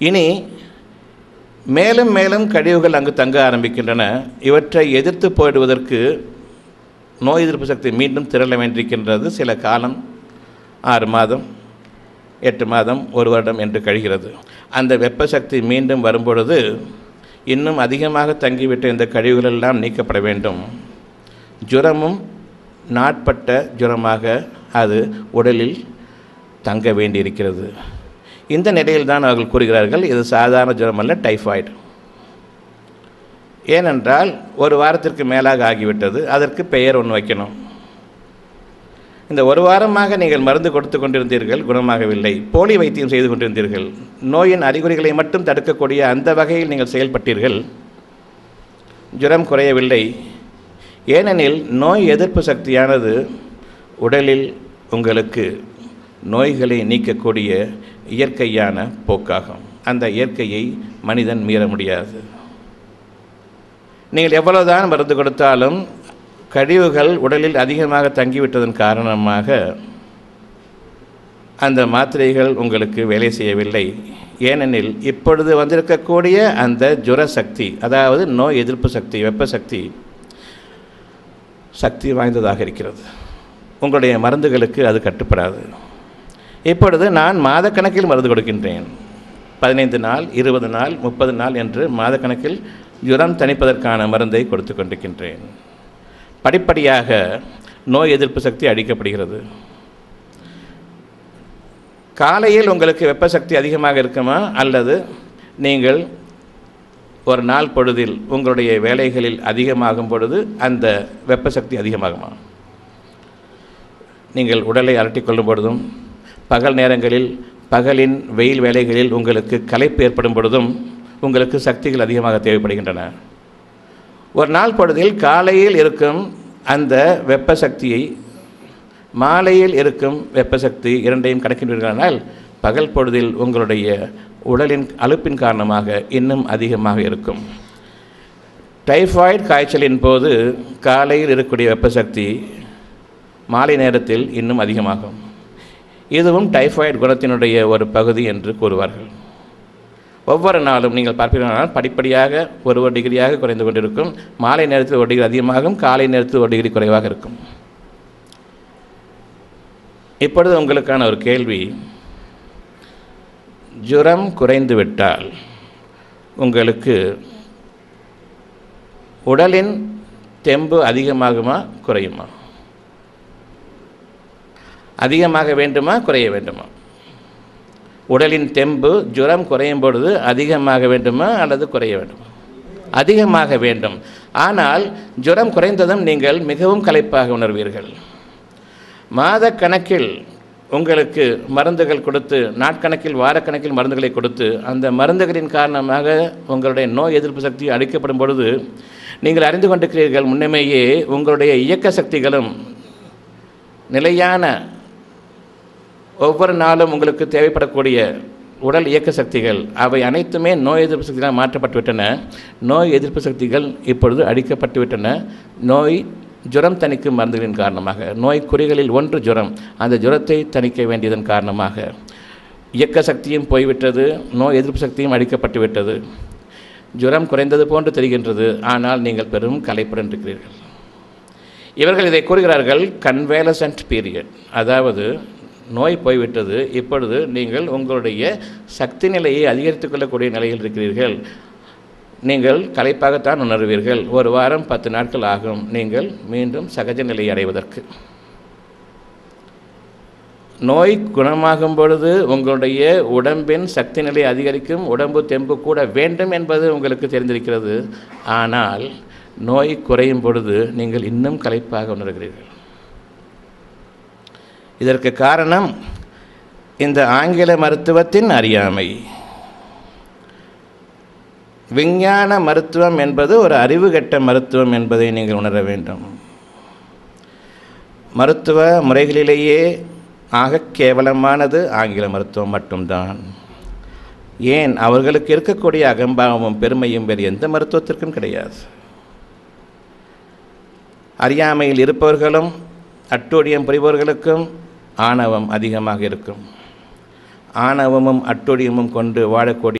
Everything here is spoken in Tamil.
இனி மேலும் மேலும் கழிவுகள் அங்கு தங்க ஆரம்பிக்கின்றன. இவற்றை எதிர்த்து போயிடுவதற்கு நோய் எதிர்ப்பு சக்தி மீண்டும் திரள வேண்டியிருக்கின்றது. சில காலம் 6 மாதம் 8 மாதம் 1 வருடம் என்று கழிகிறது. அந்த வெப்ப சக்தி மீண்டும் வரும்பொழுது இன்னும் அதிகமாக தங்கிவிட்ட இந்த கழிவுகளெல்லாம் நீக்கப்பட வேண்டும். ஜுரமும் நாட்பட்ட ஜுரமாக அது உடலில் தங்க வேண்டியிருக்கிறது. இந்த நிலையில் தான் அவர்கள் கூறுகிறார்கள், இது சாதாரண ஜுரம் அல்ல, டைஃபாய்டு. ஏனென்றால் 1 வாரத்திற்கு மேலாக ஆகிவிட்டது. அதற்கு பெயர் ஒன்று வைக்கணும். இந்த 1 வாரமாக நீங்கள் மருந்து கொடுத்து கொண்டிருந்தீர்கள், குணமாகவில்லை. போலி வைத்தியம் செய்து கொண்டிருந்தீர்கள். நோயின் அறிகுறிகளை மட்டும் தடுக்கக்கூடிய அந்த வகையில் நீங்கள் செயல்பட்டீர்கள். ஜுரம் குறையவில்லை. ஏனெனில் நோய் எதிர்ப்பு சக்தியானது உடலில் உங்களுக்கு நோய்களை நீக்கக்கூடிய இயற்கையான போக்காகும். அந்த இயற்கையை மனிதன் மீற முடியாது. நீங்கள் எவ்வளவுதான் மருந்து கொடுத்தாலும் கழிவுகள் உடலில் அதிகமாக தங்கிவிட்டதன் காரணமாக அந்த மாத்திரைகள் உங்களுக்கு வேலை செய்யவில்லை. ஏனெனில் இப்பொழுது வந்திருக்கக்கூடிய அந்த ஜுர சக்தி, அதாவது நோய் எதிர்ப்பு சக்தி, வெப்ப சக்தி சக்தி வாய்ந்ததாக இருக்கிறது. உங்களுடைய மருந்துகளுக்கு அது கட்டுப்படாது. இப்பொழுது நான் மாதக்கணக்கில் மருந்து கொடுக்கின்றேன். 15 நாள் 20 நாள் 30 நாள் என்று மாதக்கணக்கில் ஜுரம் தணிப்பதற்கான மருந்தை கொடுத்து கொண்டிருக்கின்றேன். படிப்படியாக நோய் எதிர்ப்பு சக்தி அளிக்கப்படுகிறது. காலையில் உங்களுக்கு வெப்ப சக்தி அதிகமாக இருக்குமா, அல்லது நீங்கள் ஒரு நாள் பொழுதில் உங்களுடைய வேலைகளில் அதிகமாகும் பொழுது அந்த வெப்ப சக்தி அதிகமாகுமா? நீங்கள் உடலை அலட்டிக்கொள்ளும் பொழுதும், பகல் நேரங்களில் பகலின் வெயில் வேலைகளில் உங்களுக்கு களைப்பு ஏற்படும் பொழுதும் உங்களுக்கு சக்திகள் அதிகமாக தேவைப்படுகின்றன. ஒரு நாள் பொழுதில் காலையில் இருக்கும் அந்த வெப்ப சக்தியை மாலையில் இருக்கும் வெப்ப சக்தி இரண்டையும் கணக்கிடுவீர்களானால் பகல் பொழுதில் உங்களுடைய உடலின் அலுப்பின் காரணமாக இன்னும் அதிகமாக இருக்கும். டைஃபாய்டு காய்ச்சலின் போது காலையில் இருக்கக்கூடிய வெப்ப சக்தி மாலை நேரத்தில் இன்னும் அதிகமாகும். இதுவும் டைஃபாய்டு குணத்தினுடைய ஒரு பகுதி என்று கூறுவார்கள். ஒவ்வொரு நாளும் நீங்கள் பார்ப்பீர்களானால் படிப்படியாக 1 டிகிரியாக குறைந்து கொண்டிருக்கும். மாலை நேரத்தில் 1 டிகிரி அதிகமாகும், காலை நேரத்தில் 1 டிகிரி குறைவாக இருக்கும். இப்பொழுது உங்களுக்கான ஒரு கேள்வி, ஜுரம் குறைந்துவிட்டால் உங்களுக்கு உடலின் தெம்பு அதிகமாகுமா குறையுமா? அதிகமாக வேண்டுமா குறைய வேண்டுமா? உடலின் தெம்பு ஜுரம் குறையும் பொழுது அதிகமாக வேண்டுமா அல்லது குறைய வேண்டுமா? அதிகமாக வேண்டும். ஆனால் ஜுரம் குறைந்ததும் நீங்கள் மிகவும் களைப்பாக உணர்வீர்கள். மாத கணக்கில் உங்களுக்கு மருந்துகள் கொடுத்து, நாட்கணக்கில் வாரக்கணக்கில் மருந்துகளை கொடுத்து, அந்த மருந்துகளின் காரணமாக உங்களுடைய நோய் எதிர்ப்பு சக்தி அளிக்கப்படும் பொழுது நீங்கள் அறிந்து கொண்டிருக்கிறீர்கள், முன்னமேயே உங்களுடைய இயக்க சக்திகளும் நிலையான ஒவ்வொரு நாளும் உங்களுக்கு தேவைப்படக்கூடிய உடல் இயக்க சக்திகள் அவை அனைத்துமே நோய் எதிர்ப்பு சக்திகளாக மாற்றப்பட்டுவிட்டன. நோய் எதிர்ப்பு சக்திகள் இப்பொழுது அளிக்கப்பட்டுவிட்டன. நோய் ஜுரம் தணிக்கும் மருந்துகளின் காரணமாக, நோய் குறிகளில் ஒன்று ஜுரம், அந்த ஜுரத்தை தணிக்க வேண்டியதன் காரணமாக இயக்க சக்தியும் போய்விட்டது, நோய் எதிர்ப்பு சக்தியும் அளிக்கப்பட்டு விட்டது. ஜுரம் குறைந்தது போன்று தெரிகின்றது, ஆனால் நீங்கள் பெரும் களைப்புடன் இருக்கிறீர்கள். இவர்கள் இதை கூறுகிறார்கள் கன்வேலசன்ட் பீரியட், அதாவது நோய் போய்விட்டது, இப்பொழுது நீங்கள் உங்களுடைய சக்தி நிலையை அதிகரித்துக் கொள்ளக்கூடிய நிலையில் இருக்கிறீர்கள். நீங்கள் களைப்பாகத்தான் உணர்வீர்கள். 1 வாரம் 10 நாட்கள் ஆகும் நீங்கள் மீண்டும் சகஜ நிலையை அடைவதற்கு. நோய் குணமாகும் பொழுது உங்களுடைய உடம்பின் சக்தி நிலை அதிகரிக்கும், உடம்பு தெம்பு கூட வேண்டும் என்பது உங்களுக்கு தெரிந்திருக்கிறது. ஆனால் நோய் குறையும் பொழுது நீங்கள் இன்னும் களைப்பாக உணர்கிறீர்கள். இதற்கு காரணம் இந்த ஆங்கில மருத்துவத்தின் அறியாமை. விஞ்ஞான மருத்துவம் என்பது ஒரு அறிவுகெட்ட மருத்துவம் என்பதை நீங்கள் உணர வேண்டும். மருத்துவ முறைகளிலேயே ஆக கேவலமானது ஆங்கில மருத்துவம் மட்டும்தான். ஏன், அவர்களுக்கு இருக்கக்கூடிய அகம்பாவமும் பெருமையும் வேறு எந்த மருத்துவத்திற்கும் கிடையாது. அறியாமையில் இருப்பவர்களும் அட்டூழியம் புரிபவர்களுக்கும் ஆணவம் அதிகமாக இருக்கும். ஆணவமும் அட்டூழியமும் கொண்டு வாழக்கூடிய